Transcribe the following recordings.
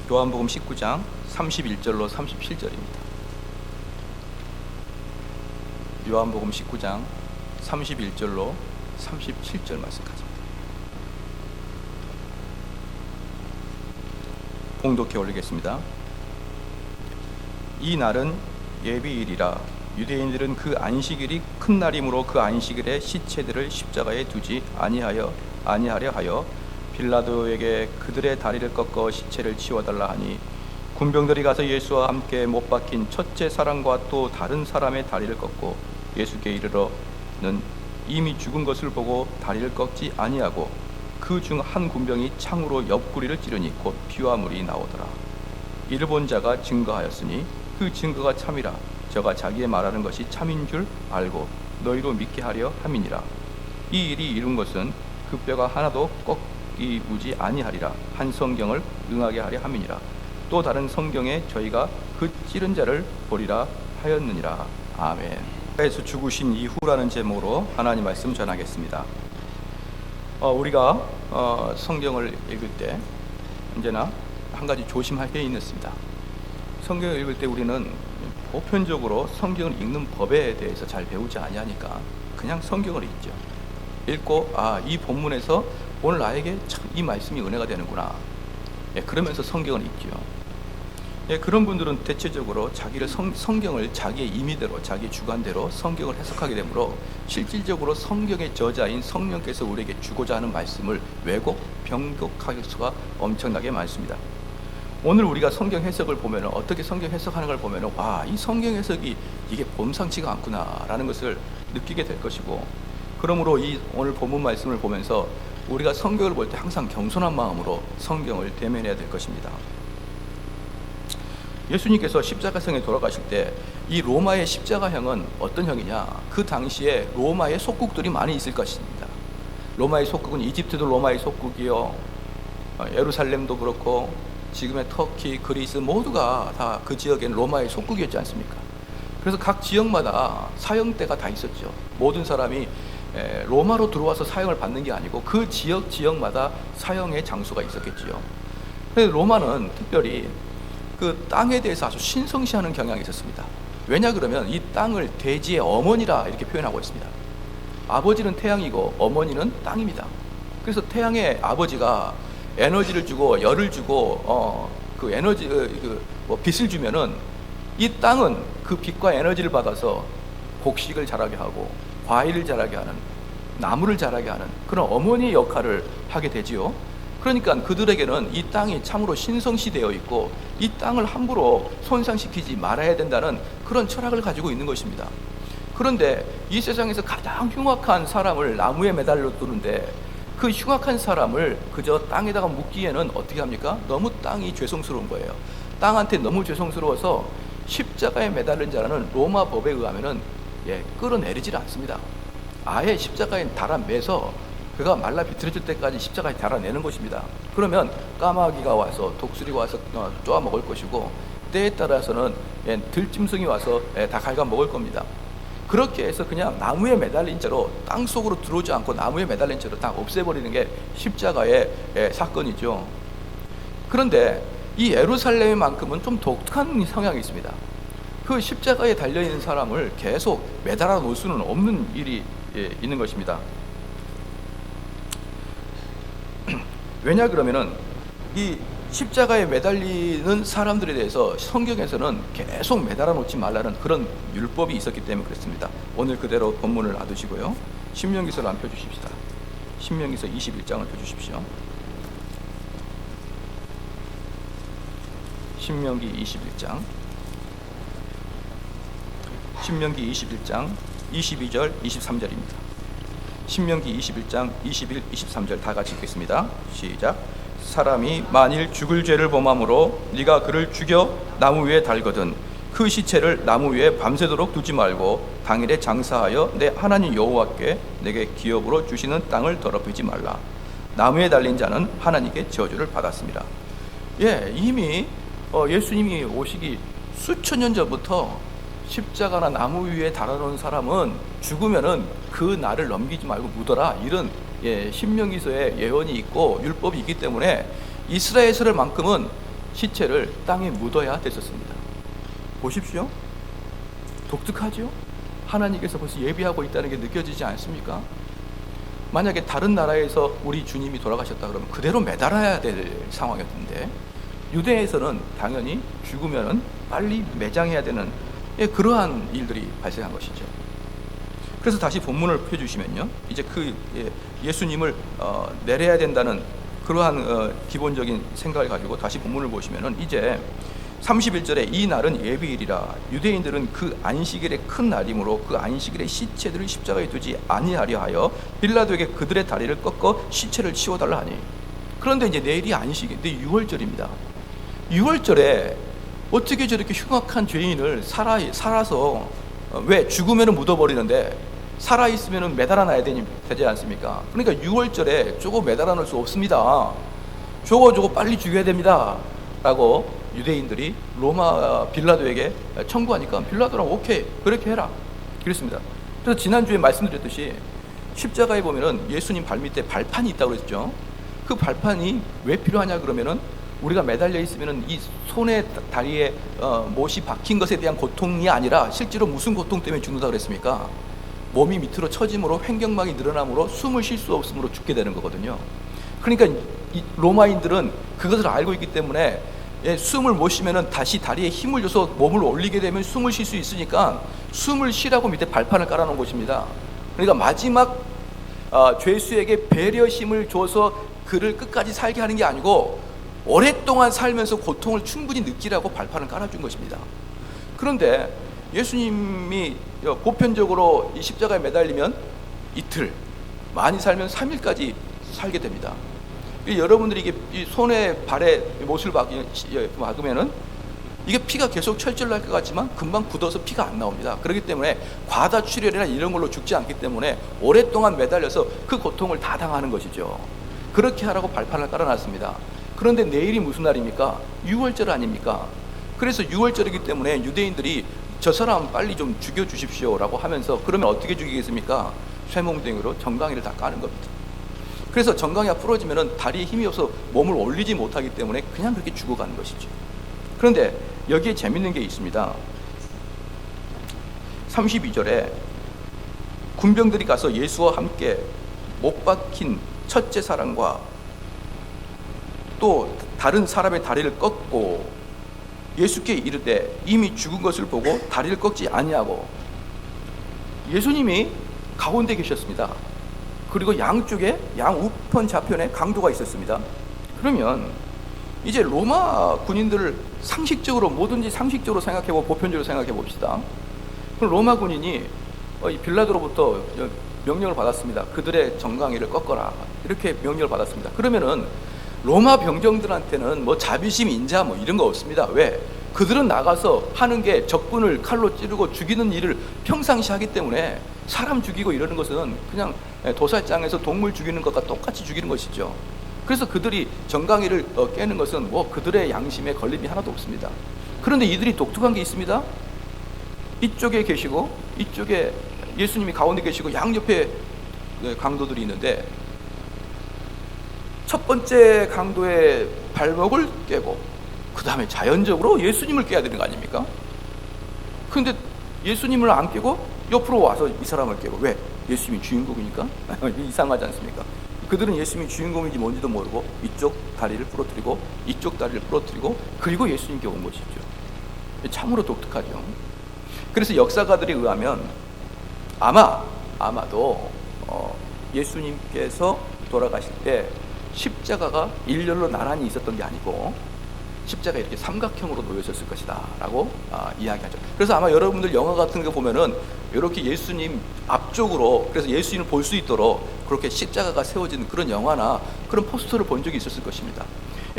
요한복음 19장 31절로 37절입니다. 요한복음 19장 31절로 37절 말씀까지 봉독해 올리겠습니다. 이 날은 예비일이라 유대인들은 그 안식일이 큰 날이므로 그 안식일에 시체들을 십자가에 두지 아니하려 하여 빌라도에게 그들의 다리를 꺾어 시체를 치워달라 하니 군병들이 가서 예수와 함께 못 박힌 첫째 사람과 또 다른 사람의 다리를 꺾고 예수께 이르러는 이미 죽은 것을 보고 다리를 꺾지 아니하고 그 중 한 군병이 창으로 옆구리를 찌르니 곧 피와 물이 나오더라. 이를 본 자가 증거하였으니 그 증거가 참이라. 저가 자기의 말하는 것이 참인 줄 알고 너희로 믿게 하려 함이니라. 이 일이 이룬 것은 그 뼈가 하나도 꺾이우지 아니하리라 한 성경을 응하게 하려 함이니라. 또 다른 성경에 저희가 그 찌른 자를 보리라 하였느니라. 아멘. 예수 죽으신 이후라는 제목으로 하나님 말씀 전하겠습니다. 우리가 성경을 읽을 때 언제나 한 가지 조심할 게 있습니다. 성경을 읽을 때 우리는 보편적으로 성경을 읽는 법에 대해서 잘 배우지 아니하니까 그냥 성경을 읽죠. 읽고 이 본문에서 오늘 나에게 참 이 말씀이 은혜가 되는구나. 그러면서 성경을 읽죠. 그런 분들은 대체적으로 자기를 성경을 자기의 임의대로 자기 주관대로 성경을 해석하게 되므로 실질적으로 성경의 저자인 성령께서 우리에게 주고자 하는 말씀을 왜곡, 변곡할 수가 엄청나게 많습니다. 오늘 우리가 성경 해석을 보면 어떻게 성경 해석하는 걸 보면 이 성경 해석이 이게 범상치가 않구나라는 것을 느끼게 될 것이고, 그러므로 이 오늘 본문 말씀을 보면서 우리가 성경을 볼 때 항상 겸손한 마음으로 성경을 대면해야 될 것입니다. 예수님께서 십자가성에 돌아가실 때 이 로마의 십자가형은 어떤 형이냐? 그 당시에 로마의 속국들이 많이 있을 것입니다. 로마의 속국은 이집트도 로마의 속국이요, 예루살렘도 그렇고 지금의 터키, 그리스 모두가 다 그 지역에는 로마의 속국이었지 않습니까? 그래서 각 지역마다 사형대가 다 있었죠. 모든 사람이 로마로 들어와서 사형을 받는 게 아니고 그 지역마다 사형의 장소가 있었겠지요. 그래서 로마는 특별히 그 땅에 대해서 아주 신성시하는 경향이 있었습니다. 왜냐 그러면 이 땅을 대지의 어머니라 이렇게 표현하고 있습니다. 아버지는 태양이고 어머니는 땅입니다. 그래서 태양의 아버지가 에너지를 주고 열을 주고 그 에너지 빛을 주면은 이 땅은 그 빛과 에너지를 받아서 곡식을 자라게 하고 과일을 자라게 하는, 나무를 자라게 하는 그런 어머니의 역할을 하게 되지요. 그러니까 그들에게는 이 땅이 참으로 신성시되어 있고 이 땅을 함부로 손상시키지 말아야 된다는 그런 철학을 가지고 있는 것입니다. 그런데 이 세상에서 가장 흉악한 사람을 나무에 매달려 두는데 그 흉악한 사람을 그저 땅에다가 묻기에는 어떻게 합니까? 너무 땅이 죄송스러운 거예요. 땅한테 너무 죄송스러워서 십자가에 매달린 자라는 로마 법에 의하면은 끌어내리질 않습니다. 아예 십자가에 달아매서 그가 말라 비틀어질 때까지 십자가에 달아내는 것입니다. 그러면 까마귀가 와서 독수리가 와서 쪼아 먹을 것이고 때에 따라서는 들짐승이 와서 다 갉아 먹을 겁니다. 그렇게 해서 그냥 나무에 매달린 채로 땅 속으로 들어오지 않고 나무에 매달린 채로 다 없애버리는 게 십자가의 사건이죠. 그런데 이 예루살렘만큼은 좀 독특한 성향이 있습니다. 그 십자가에 달려있는 사람을 계속 매달아 놓을 수는 없는 일이 있는 것입니다. 왜냐 그러면은 이 십자가에 매달리는 사람들에 대해서 성경에서는 계속 매달아 놓지 말라는 그런 율법이 있었기 때문에 그렇습니다. 오늘 그대로 본문을 놔두시고요, 신명기서를 한번 펴주십시다. 신명기서 21장을 펴주십시오. 신명기 21장 22절 23절입니다. 신명기 21장 21, 23절 다 같이 읽겠습니다. 시작. 사람이 만일 죽을 죄를 범함으로 네가 그를 죽여 나무 위에 달거든 그 시체를 나무 위에 밤새도록 두지 말고 당일에 장사하여 내 하나님 여호와께 내게 기업으로 주시는 땅을 더럽히지 말라. 나무에 달린 자는 하나님께 저주를 받았습니다. 이미 예수님이 오시기 수천 년 전부터 십자가나 나무 위에 달아놓은 사람은 죽으면은 그 날을 넘기지 말고 묻어라, 이런 신명기서에 예언이 있고 율법이 있기 때문에 이스라엘만큼은 시체를 땅에 묻어야 됐었습니다. 보십시오. 독특하죠? 하나님께서 벌써 예비하고 있다는 게 느껴지지 않습니까? 만약에 다른 나라에서 우리 주님이 돌아가셨다 그러면 그대로 매달아야 될 상황이었는데, 유대에서는 당연히 죽으면 빨리 매장해야 되는 그러한 일들이 발생한 것이죠. 그래서 다시 본문을 펴주시면요, 이제 예수님을 내려야 된다는 그러한 기본적인 생각을 가지고 다시 본문을 보시면은 이제 31절에 이 날은 예비일이라 유대인들은 그 안식일의 큰 날이므로 그 안식일의 시체들을 십자가에 두지 아니하려 하여 빌라도에게 그들의 다리를 꺾어 시체를 치워달라 하니. 그런데 이제 내일이 안식일인데 6월절입니다. 6월절에 어떻게 저렇게 흉악한 죄인을 살아서 왜 죽으면 묻어버리는데 살아있으면 매달아놔야 되지 않습니까? 그러니까 6월절에 저거 매달아 놓을 수 없습니다. 저거 빨리 죽여야 됩니다 라고 유대인들이 로마 빌라도에게 청구하니까 빌라도랑 오케이 그렇게 해라 그랬습니다. 그래서 지난주에 말씀드렸듯이 십자가에 보면은 예수님 발밑에 발판이 있다고 그랬죠. 그 발판이 왜 필요하냐 그러면은 우리가 매달려 있으면은 이 손에 다리에 못이 박힌 것에 대한 고통이 아니라 실제로 무슨 고통 때문에 죽는다 그랬습니까? 몸이 밑으로 처짐으로 횡격막이 늘어남으로 숨을 쉴 수 없음으로 죽게 되는 거거든요. 그러니까 이 로마인들은 그것을 알고 있기 때문에 숨을 못 쉬면은 다시 다리에 힘을 줘서 몸을 올리게 되면 숨을 쉴 수 있으니까 숨을 쉬라고 밑에 발판을 깔아놓은 것입니다. 그러니까 마지막 죄수에게 배려심을 줘서 그를 끝까지 살게 하는 게 아니고 오랫동안 살면서 고통을 충분히 느끼라고 발판을 깔아준 것입니다. 그런데 예수님이 보편적으로 이 십자가에 매달리면 이틀, 많이 살면 3일까지 살게 됩니다. 여러분들이 이게 손에 발에 못을 박으면은 이게 피가 계속 철철 날 것 같지만 금방 굳어서 피가 안 나옵니다. 그렇기 때문에 과다출혈이나 이런 걸로 죽지 않기 때문에 오랫동안 매달려서 그 고통을 다 당하는 것이죠. 그렇게 하라고 발판을 깔아놨습니다. 그런데 내일이 무슨 날입니까? 6월절 아닙니까? 그래서 6월절이기 때문에 유대인들이 저 사람 빨리 좀 죽여주십시오 라고 하면서, 그러면 어떻게 죽이겠습니까? 쇠몽댕이로 정강이를 다 까는 겁니다. 그래서 정강이가 부러지면 다리에 힘이 없어 몸을 올리지 못하기 때문에 그냥 그렇게 죽어가는 것이죠. 그런데 여기에 재밌는 게 있습니다. 32절에 군병들이 가서 예수와 함께 못 박힌 첫째 사람과 또 다른 사람의 다리를 꺾고 예수께 이르되 이미 죽은 것을 보고 다리를 꺾지 아니하고. 예수님이 가운데 계셨습니다. 그리고 양쪽에 양우편 좌편에 강도가 있었습니다. 그러면 이제 로마 군인들을 상식적으로 뭐든지 상식적으로 생각해보고 보편적으로 생각해 봅시다. 그럼 로마 군인이 빌라도로부터 명령을 받았습니다. 그들의 정강이를 꺾어라 이렇게 명령을 받았습니다. 그러면은 로마 병정들한테는 뭐 자비심 인자 뭐 이런 거 없습니다. 왜? 그들은 나가서 하는 게 적군을 칼로 찌르고 죽이는 일을 평상시 하기 때문에 사람 죽이고 이러는 것은 그냥 도살장에서 동물 죽이는 것과 똑같이 죽이는 것이죠. 그래서 그들이 정강이를 깨는 것은 뭐 그들의 양심에 걸림이 하나도 없습니다. 그런데 이들이 독특한 게 있습니다. 이쪽에 계시고 이쪽에 예수님이 가운데 계시고 양옆에 강도들이 있는데 첫 번째 강도의 발목을 깨고 그 다음에 자연적으로 예수님을 깨야 되는 거 아닙니까? 그런데 예수님을 안 깨고 옆으로 와서 이 사람을 깨고. 왜? 예수님이 주인공이니까? 이상하지 않습니까? 그들은 예수님이 주인공인지 뭔지도 모르고 이쪽 다리를 부러뜨리고 이쪽 다리를 부러뜨리고 그리고 예수님께 온 것이죠. 참으로 독특하죠. 그래서 역사가들에 의하면 아마도 예수님께서 돌아가실 때 십자가가 일렬로 나란히 있었던 게 아니고 십자가 이렇게 삼각형으로 놓여 있었을 것이다 라고 이야기하죠. 그래서 아마 여러분들 영화 같은 거 보면은 이렇게 예수님 앞쪽으로, 그래서 예수님을 볼 수 있도록 그렇게 십자가가 세워진 그런 영화나 그런 포스터를 본 적이 있었을 것입니다.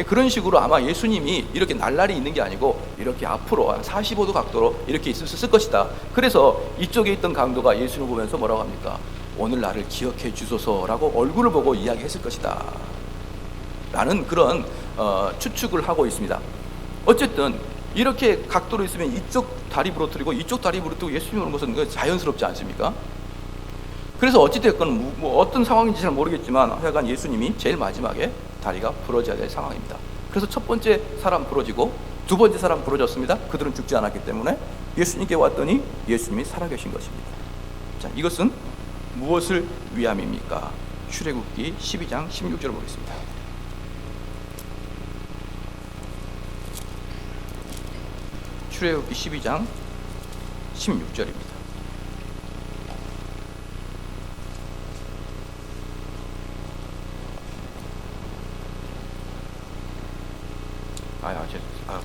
그런 식으로 아마 예수님이 이렇게 날라리 있는 게 아니고 이렇게 앞으로 45도 각도로 이렇게 있었을 것이다. 그래서 이쪽에 있던 강도가 예수님을 보면서 뭐라고 합니까? 오늘 나를 기억해 주소서라고 얼굴을 보고 이야기했을 것이다 라는 그런 추측을 하고 있습니다. 어쨌든 이렇게 각도로 있으면 이쪽 다리 부러뜨리고 이쪽 다리 부러뜨리고 예수님이 오는 것은 자연스럽지 않습니까? 그래서 어찌됐건 뭐 어떤 상황인지 잘 모르겠지만 하여간 예수님이 제일 마지막에 다리가 부러져야 될 상황입니다. 그래서 첫 번째 사람 부러지고 두 번째 사람 부러졌습니다. 그들은 죽지 않았기 때문에 예수님께 왔더니 예수님이 살아계신 것입니다. 자, 이것은 무엇을 위함입니까? 출애굽기 12장 16절을 보겠습니다. 출애굽기 12장 16절입니다.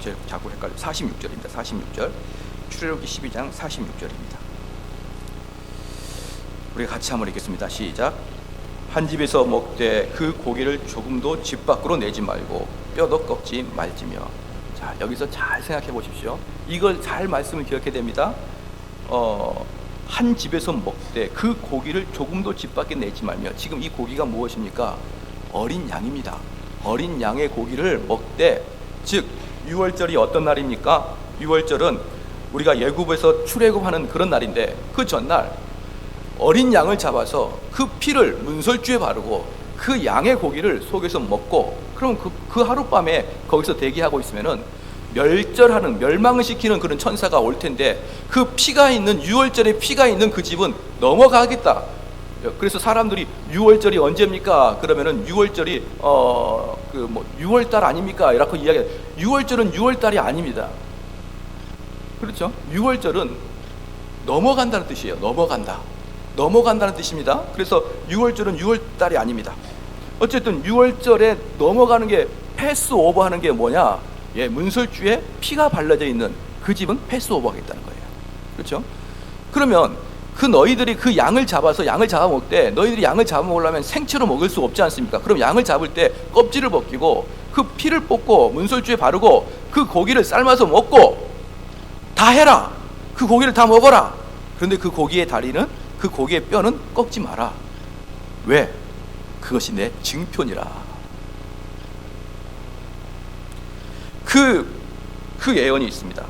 제가 자꾸 헷갈려. 46절입니다. 46절. 출애굽기 12장 46절입니다. 우리가 같이 한번 읽겠습니다. 시작. 한 집에서 먹되 그 고기를 조금도 집 밖으로 내지 말고 뼈도 꺾지 말지며. 자, 여기서 잘 생각해 보십시오. 이걸 잘 말씀을 기억해야 됩니다. 한 집에서 먹되 그 고기를 조금도 집 밖에 내지 말며. 지금 이 고기가 무엇입니까? 어린 양입니다. 어린 양의 고기를 먹되, 즉 유월절이 어떤 날입니까? 유월절은 우리가 예굽에서 출애굽하는 그런 날인데, 그 전날 어린 양을 잡아서 그 피를 문설주에 바르고 그 양의 고기를 속에서 먹고, 그럼 그 하룻밤에 거기서 대기하고 있으면은 멸절하는, 멸망을 시키는 그런 천사가 올 텐데, 그 피가 있는, 유월절에 피가 있는 그 집은 넘어가겠다. 그래서 사람들이 유월절이 언제입니까? 그러면은 유월절이 6월달 아닙니까? 이렇게 이야기해요. 유월절은 6월달이 아닙니다. 그렇죠? 유월절은 넘어간다는 뜻이에요. 넘어간다는 뜻입니다. 그래서 유월절은 6월달이 아닙니다. 어쨌든 유월절에 넘어가는 게, 패스 오버 하는 게 뭐냐? 문설주에 피가 발라져 있는 그 집은 패스 오버 하겠다는 거예요. 그렇죠? 그러면 그 너희들이 그 양을 잡아먹을 때, 너희들이 양을 잡아먹으려면 생채로 먹을 수 없지 않습니까? 그럼 양을 잡을 때 껍질을 벗기고 그 피를 뽑고 문설주에 바르고 그 고기를 삶아서 먹고 다 해라. 그 고기를 다 먹어라. 그런데 그 고기의 다리는, 그 고기의 뼈는 꺾지 마라. 왜? 그것이 내 증표니라. 그 예언이 있습니다.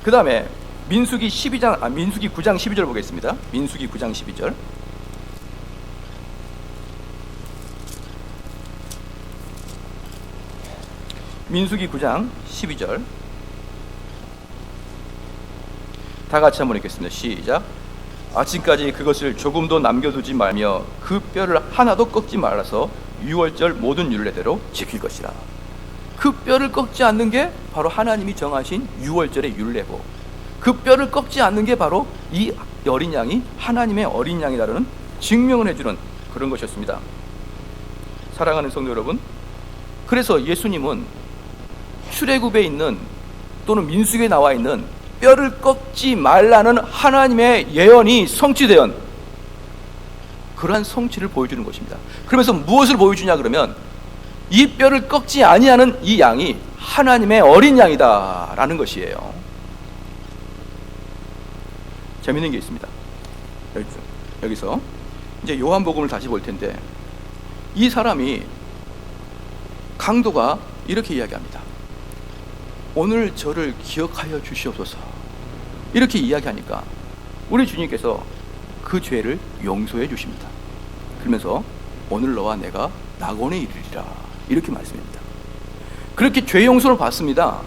그 다음에 민수기 9장 12절 보겠습니다. 민수기 9장 12절. 민수기 9장 12절. 다 같이 한번 읽겠습니다. 시작. 아침까지 그것을 조금도 남겨두지 말며 그 뼈를 하나도 꺾지 말아서 유월절 모든 율례대로 지킬 것이라. 그 뼈를 꺾지 않는 게 바로 하나님이 정하신 유월절의 율례고, 그 뼈를 꺾지 않는 게 바로 이 어린 양이 하나님의 어린 양이라는 증명을 해주는 그런 것이었습니다. 사랑하는 성도 여러분, 그래서 예수님은 출애굽에 있는, 또는 민수기에 나와 있는 뼈를 꺾지 말라는 하나님의 예언이 성취되은 그러한 성취를 보여주는 것입니다. 그러면서 무엇을 보여주냐 그러면, 이 뼈를 꺾지 아니하는 이 양이 하나님의 어린 양이다 라는 것이에요. 재밌는 게 있습니다. 여기서 이제 요한복음을 다시 볼 텐데, 이 사람이, 강도가 이렇게 이야기합니다. 오늘 저를 기억하여 주시옵소서. 이렇게 이야기하니까 우리 주님께서 그 죄를 용서해 주십니다. 그러면서 오늘 너와 내가 낙원에 이르리라, 이렇게 말씀합니다. 그렇게 죄 용서를 받습니다.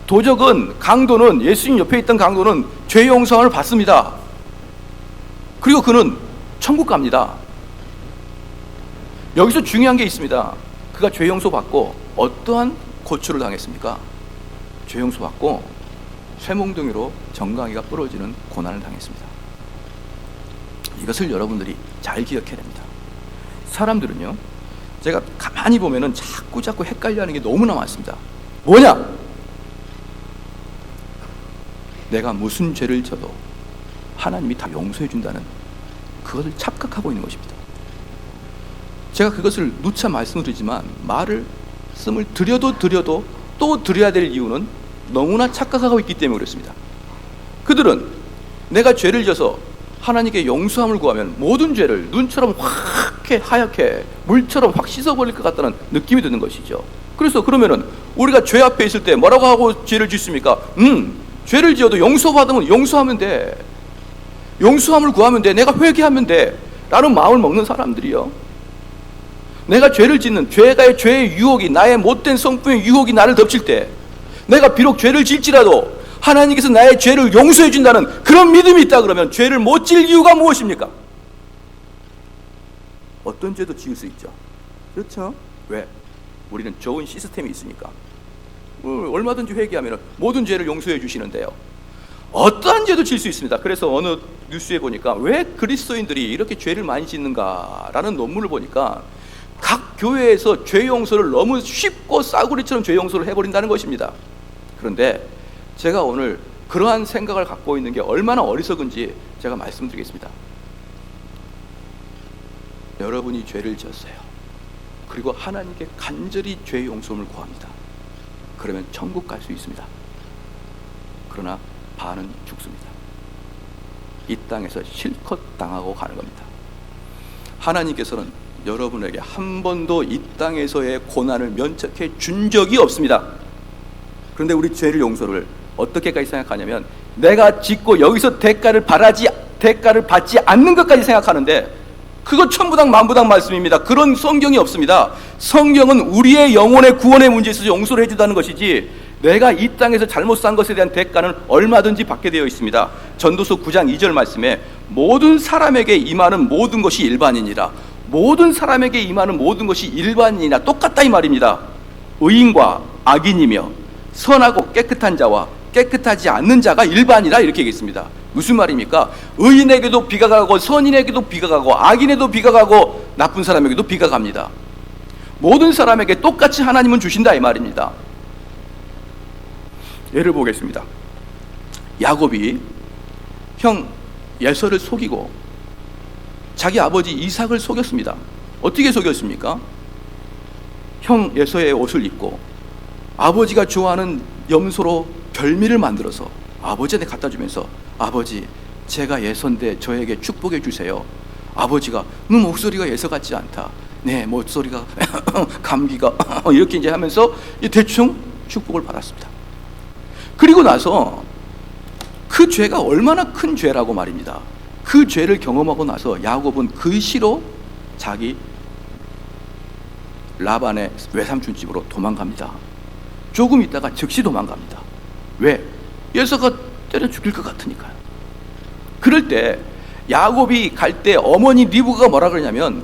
도적은, 강도는, 예수님 옆에 있던 강도는 죄 용서를 받습니다. 그리고 그는 천국 갑니다. 여기서 중요한 게 있습니다. 그가 죄 용서 받고 어떠한 고초를 당했습니까? 죄 용서 받고 쇠몽둥이로 정강이가 부러지는 고난을 당했습니다. 이것을 여러분들이 잘 기억해야 됩니다. 사람들은요, 제가 가만히 보면은 자꾸 헷갈려하는 게 너무나 많습니다. 뭐냐? 내가 무슨 죄를 져도 하나님이 다 용서해 준다는 그것을 착각하고 있는 것입니다. 제가 그것을 누차 말씀을 드리지만, 말씀을 드려도 또 드려야 될 이유는 너무나 착각하고 있기 때문에 그렇습니다. 그들은 내가 죄를 져서 하나님께 용서함을 구하면 모든 죄를 눈처럼 하얗게 물처럼 확 씻어버릴 것 같다는 느낌이 드는 것이죠. 그래서 그러면은 우리가 죄 앞에 있을 때 뭐라고 하고 죄를 짓습니까? 죄를 지어도 용서받으면 용서하면 돼. 용서함을 구하면 돼. 내가 회개하면 돼. 라는 마음을 먹는 사람들이요. 내가 죄를 짓는 죄의 유혹이, 나의 못된 성품의 유혹이 나를 덮칠 때, 내가 비록 죄를 짓지라도 하나님께서 나의 죄를 용서해 준다는 그런 믿음이 있다 그러면 죄를 못 지을 이유가 무엇입니까? 어떤 죄도 지을 수 있죠. 그렇죠? 왜? 우리는 좋은 시스템이 있으니까. 얼마든지 회개하면 모든 죄를 용서해 주시는데요, 어떠한 죄도 질 수 있습니다. 그래서 어느 뉴스에 보니까 왜 그리스도인들이 이렇게 죄를 많이 짓는가라는 논문을 보니까 각 교회에서 죄 용서를 너무 쉽고 싸구리처럼 죄 용서를 해버린다는 것입니다. 그런데 제가 오늘 그러한 생각을 갖고 있는 게 얼마나 어리석은지 제가 말씀드리겠습니다. 여러분이 죄를 지었어요. 그리고 하나님께 간절히 죄 용서를 구합니다. 그러면 천국 갈 수 있습니다. 그러나 반은 죽습니다. 이 땅에서 실컷 당하고 가는 겁니다. 하나님께서는 여러분에게 한 번도 이 땅에서의 고난을 면책해 준 적이 없습니다. 그런데 우리 죄를 용서를 어떻게까지 생각하냐면, 내가 짓고 여기서 대가를 받지 않는 것까지 생각하는데, 그거 천부당 만부당 말씀입니다. 그런 성경이 없습니다. 성경은 우리의 영혼의 구원의 문제에 있어서 용서를 해준다는 것이지, 내가 이 땅에서 잘못 산 것에 대한 대가는 얼마든지 받게 되어 있습니다. 전도서 9장 2절 말씀에 모든 사람에게 임하는 모든 것이 일반이니라. 모든 사람에게 임하는 모든 것이 일반이나 똑같다 이 말입니다. 의인과 악인이며 선하고 깨끗한 자와 깨끗하지 않는 자가 일반이라 이렇게 얘기했습니다. 무슨 말입니까? 의인에게도 비가 가고 선인에게도 비가 가고 악인에도 비가 가고 나쁜 사람에게도 비가 갑니다. 모든 사람에게 똑같이 하나님은 주신다 이 말입니다. 예를 보겠습니다. 야곱이 형 예서를 속이고 자기 아버지 이삭을 속였습니다. 어떻게 속였습니까? 형 예서의 옷을 입고 아버지가 좋아하는 염소로 별미를 만들어서 아버지한테 갖다 주면서, 아버지 제가 예서인데 저에게 축복해 주세요. 아버지가 목소리가 예서 같지 않다. 네, 목소리가 감기가 이렇게 이제 하면서 대충 축복을 받았습니다. 그리고 나서 그 죄가 얼마나 큰 죄라고 말입니다. 그 죄를 경험하고 나서 야곱은 그 시로 자기 라반의 외삼촌 집으로 도망갑니다. 조금 있다가 즉시 도망갑니다. 왜? 예서가 때려 죽일 것 같으니까요. 그럴 때 야곱이 갈 때 어머니 리브가 뭐라 그러냐면,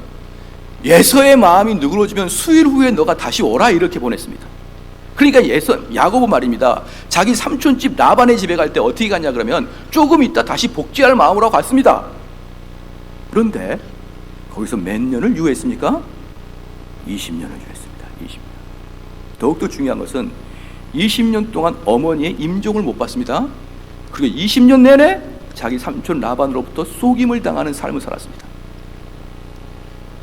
예서의 마음이 누그러지면 수일 후에 너가 다시 오라 이렇게 보냈습니다. 그러니까 야곱은 말입니다, 자기 삼촌집 라반의 집에 갈 때 어떻게 갔냐 그러면 조금 있다 다시 복귀할 마음으로 갔습니다. 그런데 거기서 몇 년을 유했습니까? 20년을 유했습니다. 20년. 더욱더 중요한 것은 20년 동안 어머니의 임종을 못 봤습니다. 그리고 20년 내내 자기 삼촌 라반으로부터 속임을 당하는 삶을 살았습니다.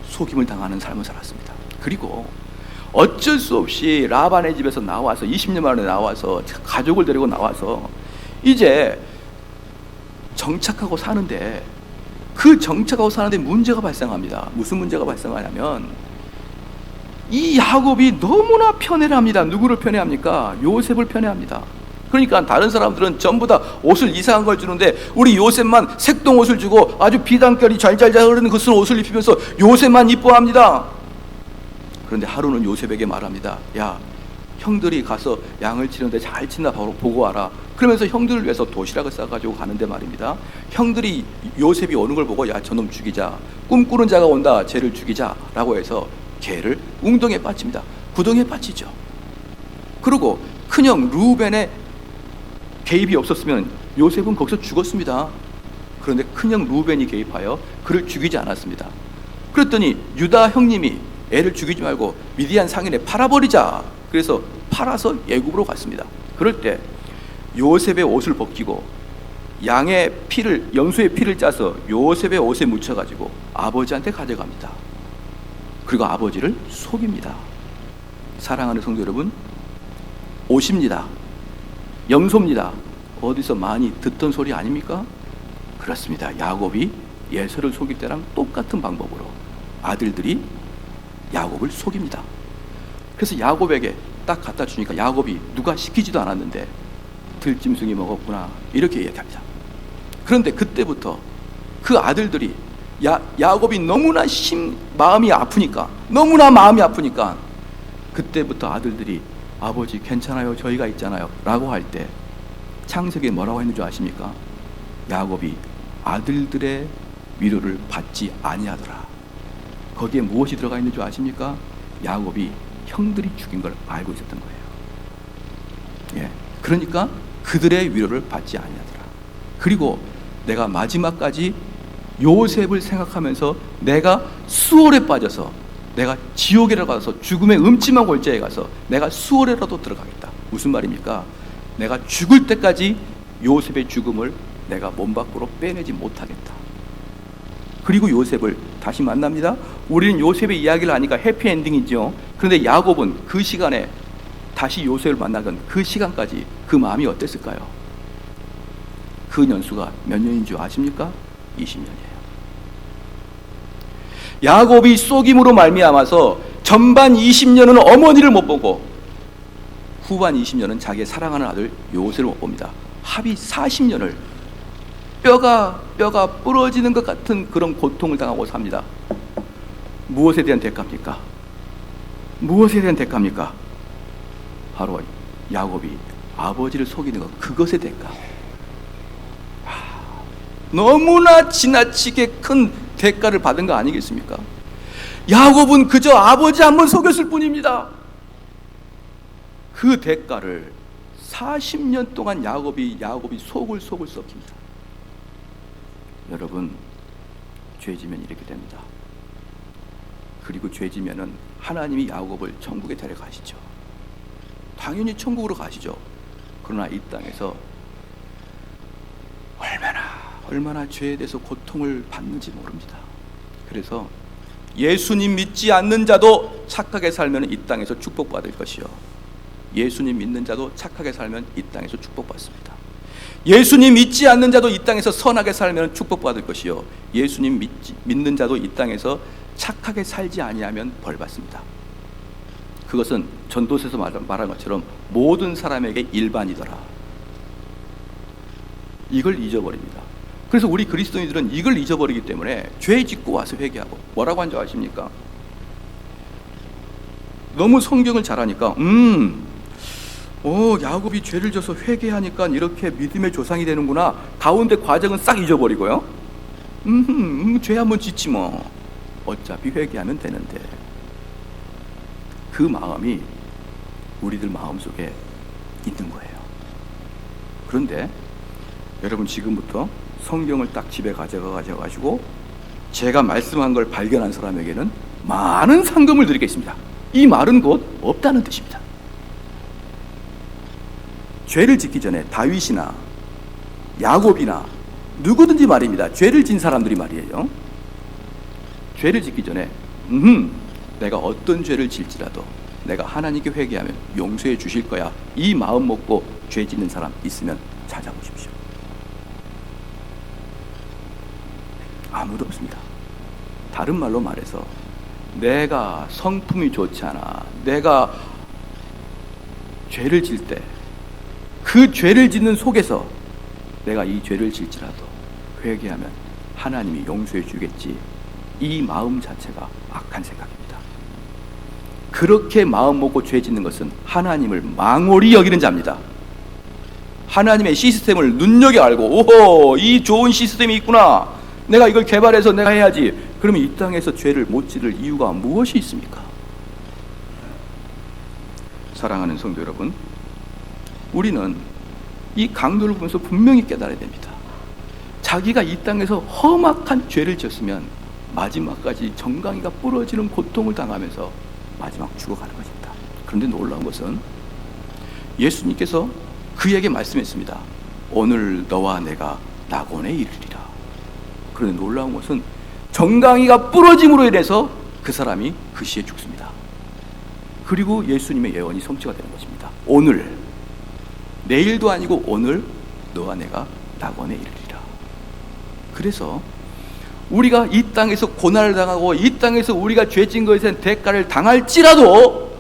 속임을 당하는 삶을 살았습니다. 그리고 어쩔 수 없이 라반의 집에서 나와서 20년 만에 나와서 가족을 데리고 나와서 이제 정착하고 사는데, 그 정착하고 사는데 문제가 발생합니다. 무슨 문제가 발생하냐면, 이 야곱이 너무나 편애를 합니다. 누구를 편애합니까? 요셉을 편애합니다. 그러니까 다른 사람들은 전부 다 옷을 이상한 걸 주는데 우리 요셉만 색동 옷을 주고 아주 비단결이 잘잘잘 흐르는 그 옷을 입히면서 요셉만 이뻐합니다. 그런데 하루는 요셉에게 말합니다. 야, 형들이 가서 양을 치는데 잘 치나 보고 와라. 그러면서 형들을 위해서 도시락을 싸가지고 가는데 말입니다, 형들이 요셉이 오는 걸 보고 야, 저놈 죽이자, 꿈꾸는 자가 온다, 쟤를 죽이자 라고 해서 걔를 웅덩이에 빠집니다. 구덩이에 빠지죠. 그리고 큰형 루벤의 개입이 없었으면 요셉은 거기서 죽었습니다. 그런데 큰형 루벤이 개입하여 그를 죽이지 않았습니다. 그랬더니 유다 형님이 애를 죽이지 말고 미디안 상인에 팔아버리자. 그래서 팔아서 애굽으로 갔습니다. 그럴 때 요셉의 옷을 벗기고 양의 피를, 염소의 피를 짜서 요셉의 옷에 묻혀가지고 아버지한테 가져갑니다. 그리고 아버지를 속입니다. 사랑하는 성도 여러분, 옷입니다. 염소입니다. 어디서 많이 듣던 소리 아닙니까? 그렇습니다. 야곱이 예서를 속일 때랑 똑같은 방법으로 아들들이 야곱을 속입니다. 그래서 야곱에게 딱 갖다 주니까 야곱이 누가 시키지도 않았는데 들짐승이 먹었구나 이렇게 얘기합니다. 그런데 그때부터 그 아들들이 야곱이 너무나 마음이 아프니까, 너무나 마음이 아프니까 그때부터 아들들이 아버지 괜찮아요, 저희가 있잖아요 라고 할 때 창세기에 뭐라고 했는 줄 아십니까? 야곱이 아들들의 위로를 받지 아니하더라. 거기에 무엇이 들어가 있는 줄 아십니까? 야곱이 형들이 죽인 걸 알고 있었던 거예요. 예, 그러니까 그들의 위로를 받지 아니하더라. 그리고 내가 마지막까지 요셉을 생각하면서 내가 수월에 빠져서, 내가 지옥에라도 가서, 죽음의 음침한 골짜기에 가서 내가 수월에라도 들어가겠다. 무슨 말입니까? 내가 죽을 때까지 요셉의 죽음을 내가 몸 밖으로 빼내지 못하겠다. 그리고 요셉을 다시 만납니다. 우리는 요셉의 이야기를 하니까 해피엔딩이죠. 그런데 야곱은 그 시간에 다시 요셉을 만나던 그 시간까지 그 마음이 어땠을까요? 그 년수가 몇 년인 줄 아십니까? 20년이에요. 야곱이 속임으로 말미암아서 전반 20년은 어머니를 못 보고 후반 20년은 자기의 사랑하는 아들 요셉을 못 봅니다. 합이 40년을 뼈가 부러지는 것 같은 그런 고통을 당하고 삽니다. 무엇에 대한 대가입니까? 무엇에 대한 대가입니까? 바로 야곱이 아버지를 속이는 것, 그것의 대가. 너무나 지나치게 큰 대가를 받은 거 아니겠습니까? 야곱은 그저 아버지 한 번 속였을 뿐입니다. 그 대가를 40년 동안 야곱이 속을 썩힙니다. 여러분, 죄지면 이렇게 됩니다. 그리고 죄지면은 하나님이 야곱을 천국에 데려가시죠. 당연히 천국으로 가시죠. 그러나 이 땅에서 얼마나 죄에 대해서 고통을 받는지 모릅니다. 그래서 예수님 믿지 않는 자도 착하게 살면 이 땅에서 축복받을 것이요, 예수님 믿는 자도 착하게 살면 이 땅에서 축복받습니다. 예수님 믿지 않는 자도 이 땅에서 선하게 살면 축복받을 것이요, 예수님 믿는 자도 이 땅에서 착하게 살지 아니하면 벌받습니다. 그것은 전도서에서 말한 것처럼 모든 사람에게 일반이더라. 이걸 잊어버립니다. 그래서 우리 그리스도인들은 이걸 잊어버리기 때문에 죄 짓고 와서 회개하고, 뭐라고 한 줄 아십니까? 너무 성경을 잘 하니까 야곱이 죄를 져서 회개하니까 이렇게 믿음의 조상이 되는구나. 가운데 과정은 싹 잊어버리고요. 죄 한번 짓지 뭐. 어차피 회개하면 되는데. 그 마음이 우리들 마음속에 있는 거예요. 그런데 여러분, 지금부터 성경을 딱 집에 가져가시고 제가 말씀한 걸 발견한 사람에게는 많은 상금을 드리겠습니다. 이 말은 곧 없다는 뜻입니다. 죄를 짓기 전에 다윗이나 야곱이나 누구든지 말입니다. 죄를 진 사람들이 말이에요. 죄를 짓기 전에 내가 어떤 죄를 질지라도 내가 하나님께 회개하면 용서해 주실 거야, 이 마음 먹고 죄 짓는 사람 있으면 찾아보십시오. 아무도 없습니다. 다른 말로 말해서 내가 성품이 좋지 않아, 내가 죄를 질 때 그 죄를 짓는 속에서 내가 이 죄를 질지라도 회개하면 하나님이 용서해 주겠지, 이 마음 자체가 악한 생각입니다. 그렇게 마음 먹고 죄 짓는 것은 하나님을 망홀히 여기는 자입니다. 하나님의 시스템을 눈여겨 알고, 오호, 이 좋은 시스템이 있구나, 내가 이걸 개발해서 내가 해야지, 그러면 이 땅에서 죄를 못 지를 이유가 무엇이 있습니까? 사랑하는 성도 여러분, 우리는 이 강도를 보면서 분명히 깨달아야 됩니다. 자기가 이 땅에서 험악한 죄를 지었으면 마지막까지 정강이가 부러지는 고통을 당하면서 마지막 죽어가는 것입니다. 그런데 놀라운 것은 예수님께서 그에게 말씀했습니다. 오늘 너와 내가 낙원에 이르리라. 그런데 놀라운 것은 정강이가 부러짐으로 인해서 그 사람이 그 시에 죽습니다. 그리고 예수님의 예언이 성취가 되는 것입니다. 오늘, 내일도 아니고 오늘 너와 내가 낙원에 이르리라. 그래서 우리가 이 땅에서 고난을 당하고 이 땅에서 우리가 죄진 것에 대한 대가를 당할지라도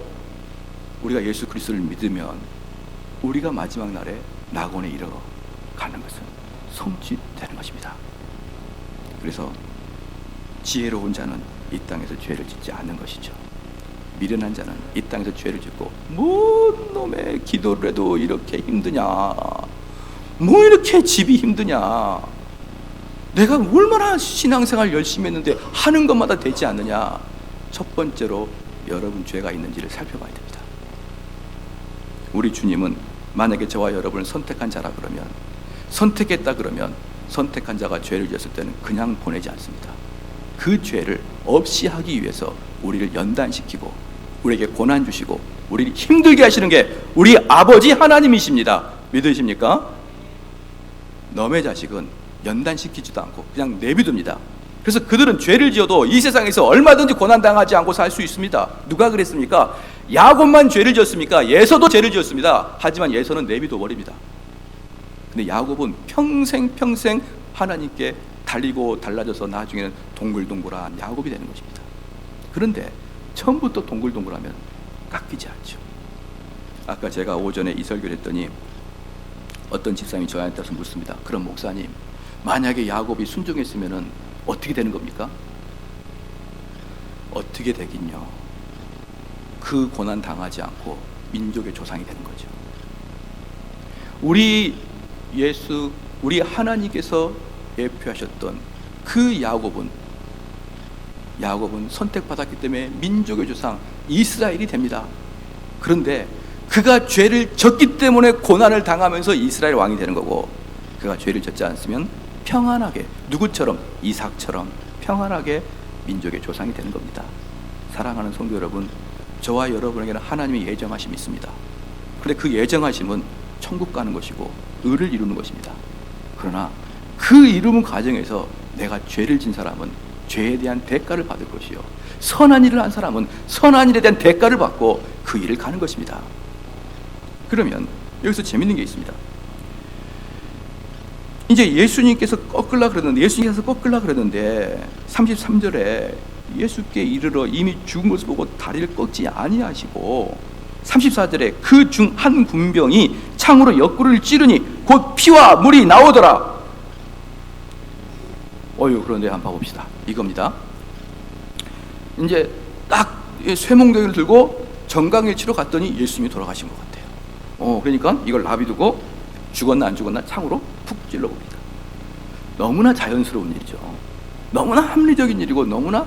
우리가 예수 그리스도를 믿으면 우리가 마지막 날에 낙원에 이르러가는 것은 성취되는 것입니다. 그래서 지혜로운 자는 이 땅에서 죄를 짓지 않는 것이죠. 미련한 자는 이 땅에서 죄를 짓고, 뭔 놈의 기도를 해도 이렇게 힘드냐, 뭐 이렇게 집이 힘드냐, 내가 얼마나 신앙생활 열심히 했는데 하는 것마다 되지 않느냐. 첫 번째로 여러분 죄가 있는지를 살펴봐야 됩니다. 우리 주님은 만약에 저와 여러분을 선택한 자라 그러면, 선택했다 그러면, 선택한 자가 죄를 지었을 때는 그냥 보내지 않습니다. 그 죄를 없이 하기 위해서 우리를 연단시키고 우리에게 고난 주시고 우리를 힘들게 하시는 게 우리 아버지 하나님이십니다. 믿으십니까? 너의 자식은 연단시키지도 않고 그냥 내비둡니다. 그래서 그들은 죄를 지어도 이 세상에서 얼마든지 고난당하지 않고 살 수 있습니다. 누가 그랬습니까? 야곱만 죄를 지었습니까? 예서도 죄를 지었습니다. 하지만 예서는 내비둬 버립니다. 근데 야곱은 평생 하나님께 달리고 달라져서 나중에는 동글동글한 야곱이 되는 것입니다. 그런데 처음부터 동글동글하면 깎이지 않죠. 아까 제가 오전에 이 설교를 했더니 어떤 집사님이 저한테 와서 묻습니다. 그럼 목사님, 만약에 야곱이 순종했으면 어떻게 되는 겁니까? 어떻게 되긴요, 그 고난 당하지 않고 민족의 조상이 되는 거죠. 우리 하나님께서 예표하셨던 그 야곱은 선택받았기 때문에 민족의 조상 이스라엘이 됩니다. 그런데 그가 죄를 졌기 때문에 고난을 당하면서 이스라엘 왕이 되는 거고, 그가 죄를 졌지 않으면 평안하게, 누구처럼? 이삭처럼 평안하게 민족의 조상이 되는 겁니다. 사랑하는 성도 여러분, 저와 여러분에게는 하나님의 예정하심이 있습니다. 그런데 그 예정하심은 천국 가는 것이고 의를 이루는 것입니다. 그러나 그 이루는 과정에서 내가 죄를 진 사람은 죄에 대한 대가를 받을 것이요, 선한 일을 한 사람은 선한 일에 대한 대가를 받고 그 일을 가는 것입니다. 그러면 여기서 재밌는 게 있습니다. 이제 예수님께서 꺾으려 그러는데 33절에 예수께 이르러 이미 죽은 것을 보고 다리를 꺾지 아니하시고, 34절에 그 중 한 군병이 창으로 옆구리를 찌르니 곧 피와 물이 나오더라. 그런데 한번 봐봅시다. 이겁니다. 이제 딱 쇠몽둥이를 들고 정강일치로 갔더니 예수님이 돌아가신 것 같아요. 그러니까 이걸 나비두고 죽었나 안 죽었나 창으로 푹 찔러봅니다. 너무나 자연스러운 일이죠. 너무나 합리적인 일이고 너무나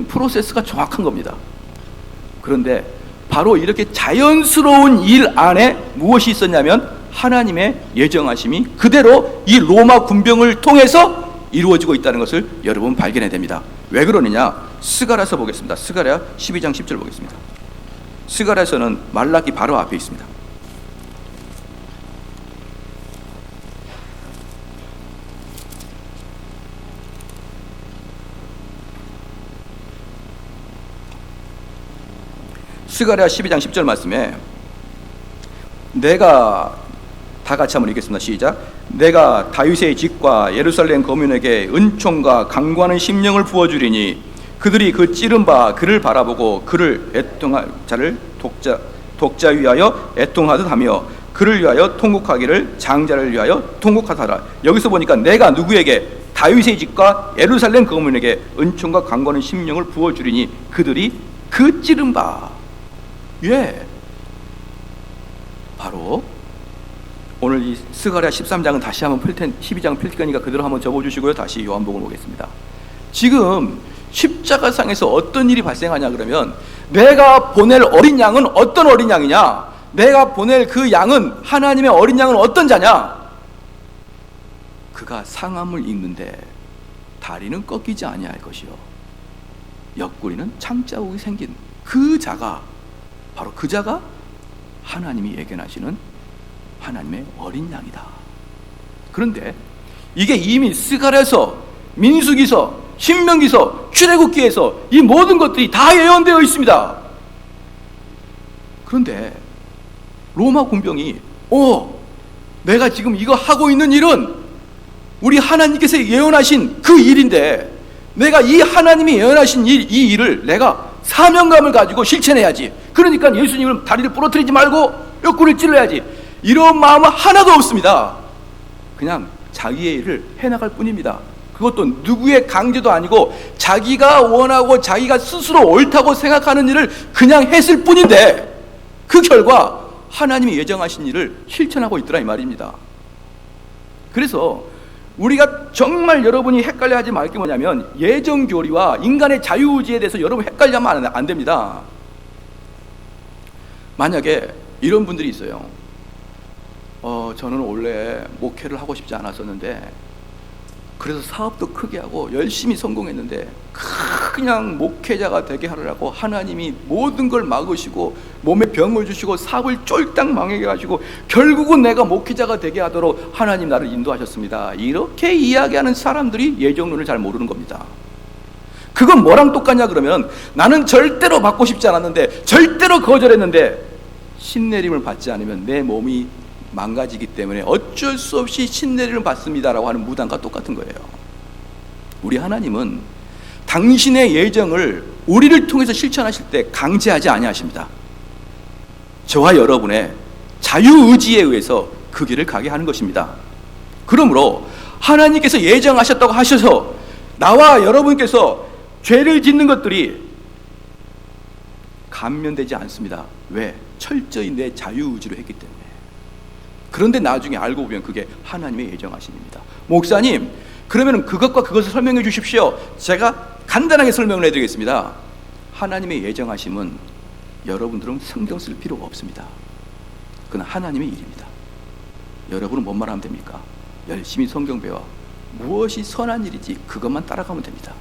프로세스가 정확한 겁니다. 그런데 바로 이렇게 자연스러운 일 안에 무엇이 있었냐면 하나님의 예정하심이 그대로 이 로마 군병을 통해서 이루어지고 있다는 것을 여러분 발견해야 됩니다. 왜 그러느냐? 스가랴서 보겠습니다. 스가랴 12장 10절 보겠습니다. 스가랴서는 말라기 바로 앞에 있습니다. 스가랴 12장 10절 말씀에 내가, 다 같이 한번 읽겠습니다. 시작. 내가 다윗의 집과 예루살렘 거민에게 은총과 강구하는 심령을 부어주리니 그들이 그 찌른 바 그를 바라보고 그를 애통할 자를 독자 위하여 애통하듯 하며 그를 위하여 통곡하기를 장자를 위하여 통곡하더라. 여기서 보니까 내가 누구에게? 다윗의 집과 예루살렘 거민에게 은총과 강구하는 심령을 부어주리니 그들이 그 찌른 바. 예, 바로 오늘 이 스가랴 13장은 다시 한번 12장 펼 테니까 그대로 한번 접어주시고요. 다시 요한복음 보겠습니다. 지금 십자가상에서 어떤 일이 발생하냐 그러면, 내가 보낼 어린 양은 어떤 어린 양이냐? 내가 보낼 그 양은, 하나님의 어린 양은 어떤 자냐? 그가 상함을 입는데 다리는 꺾이지 아니할 것이요 옆구리는 창자국이 생긴 그 자가, 바로 그 자가 하나님이 예견하시는 하나님의 어린 양이다. 그런데 이게 이미 스가랴서, 민수기서, 신명기서, 출애굽기에서 이 모든 것들이 다 예언되어 있습니다. 그런데 로마 군병이 내가 지금 이거 하고 있는 일은 우리 하나님께서 예언하신 그 일인데, 내가 이 하나님이 예언하신 이 일을 내가 사명감을 가지고 실천해야지. 그러니까 예수님을 다리를 부러뜨리지 말고 옆구리를 찔러야지. 이런 마음은 하나도 없습니다. 그냥 자기의 일을 해나갈 뿐입니다. 그것도 누구의 강제도 아니고 자기가 원하고 자기가 스스로 옳다고 생각하는 일을 그냥 했을 뿐인데 그 결과 하나님이 예정하신 일을 실천하고 있더라 이 말입니다. 그래서 우리가 정말 여러분이 헷갈려하지 말 게 뭐냐면 예정교리와 인간의 자유의지에 대해서 여러분 헷갈려하면 안 됩니다. 만약에 이런 분들이 있어요. 저는 원래 목회를 하고 싶지 않았었는데 그래서 사업도 크게 하고 열심히 성공했는데 그냥 목회자가 되게 하려고 하나님이 모든 걸 막으시고 몸에 병을 주시고 사업을 쫄딱 망하게 하시고 결국은 내가 목회자가 되게 하도록 하나님 나를 인도하셨습니다. 이렇게 이야기하는 사람들이 예정론을 잘 모르는 겁니다. 그건 뭐랑 똑같냐 그러면 나는 절대로 받고 싶지 않았는데 절대로 거절했는데 신내림을 받지 않으면 내 몸이 망가지기 때문에 어쩔 수 없이 신내림을 받습니다라고 하는 무당과 똑같은 거예요. 우리 하나님은 당신의 예정을 우리를 통해서 실천하실 때 강제하지 아니하십니다. 저와 여러분의 자유의지에 의해서 그 길을 가게 하는 것입니다. 그러므로 하나님께서 예정하셨다고 하셔서 나와 여러분께서 죄를 짓는 것들이 감면되지 않습니다. 왜? 철저히 내 자유의지로 했기 때문에. 그런데 나중에 알고 보면 그게 하나님의 예정하신 일입니다. 목사님, 그러면 그것과 그것을 설명해 주십시오. 제가 간단하게 설명을 해드리겠습니다. 하나님의 예정하심은 여러분들은 성경 쓸 필요가 없습니다. 그건 하나님의 일입니다. 여러분은 뭔 말하면 됩니까? 열심히 성경 배워 무엇이 선한 일이지 그것만 따라가면 됩니다.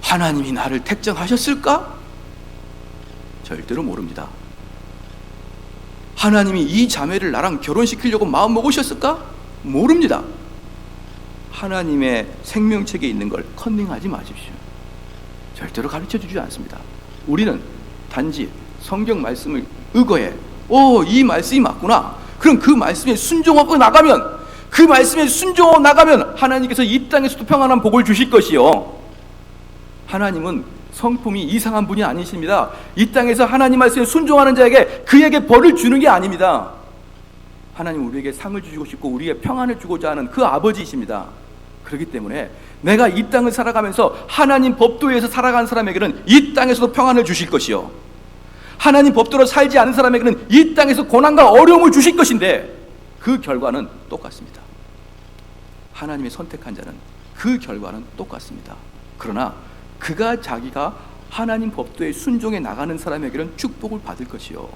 하나님이 나를 택정하셨을까? 절대로 모릅니다. 하나님이 이 자매를 나랑 결혼시키려고 마음 먹으셨을까? 모릅니다. 하나님의 생명책에 있는 걸 컨닝하지 마십시오. 절대로 가르쳐주지 않습니다. 우리는 단지 성경 말씀을 의거해 이 말씀이 맞구나. 그럼 그 말씀에 순종하고 나가면 그 말씀에 순종하고 나가면 하나님께서 이 땅에서도 평안한 복을 주실 것이요. 하나님은 성품이 이상한 분이 아니십니다. 이 땅에서 하나님 말씀에 순종하는 자에게 그에게 벌을 주는 게 아닙니다. 하나님 우리에게 상을 주시고 싶고 우리에게 평안을 주고자 하는 그 아버지이십니다. 그렇기 때문에 내가 이 땅을 살아가면서 하나님 법도에서 살아가는 사람에게는 이 땅에서도 평안을 주실 것이요, 하나님 법도로 살지 않은 사람에게는 이 땅에서 고난과 어려움을 주실 것인데 그 결과는 똑같습니다. 하나님의 선택한 자는 그 결과는 똑같습니다. 그러나 그가 자기가 하나님 법도에 순종해 나가는 사람에게는 축복을 받을 것이요,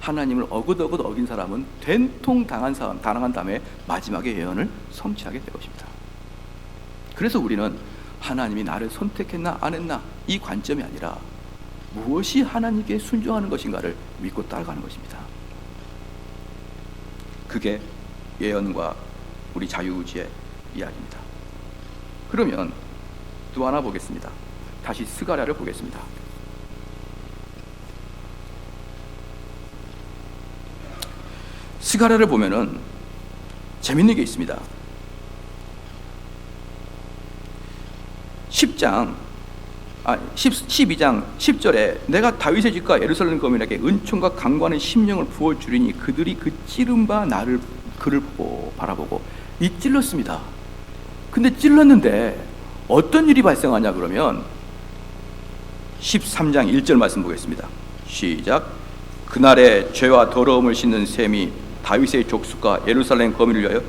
하나님을 어긋어긋 어긴 사람은 된통 당한 다음에 마지막에 예언을 성취하게 될 것입니다. 그래서 우리는 하나님이 나를 선택했나 안 했나 이 관점이 아니라 무엇이 하나님께 순종하는 것인가를 믿고 따라가는 것입니다. 그게 예언과 우리 자유의지의 이야기입니다. 그러면 또 하나 보겠습니다. 다시 스가랴를 보겠습니다. 스가랴를 보면은 재밌는 게 있습니다. 12장 10절에 내가 다윗의 집과 예루살렘 거민에게 은총과 강구하는 심령을 부어주리니 그들이 그 찌른 바 나를 그를 보고 바라보고 이 찔렀습니다. 근데 찔렀는데 어떤 일이 발생하냐 그러면 13장 1절 말씀 보겠습니다. 시작. 그날에 죄와 더러움을 씻는 셈이 다윗의 족속과 예루살렘 거민을 위하여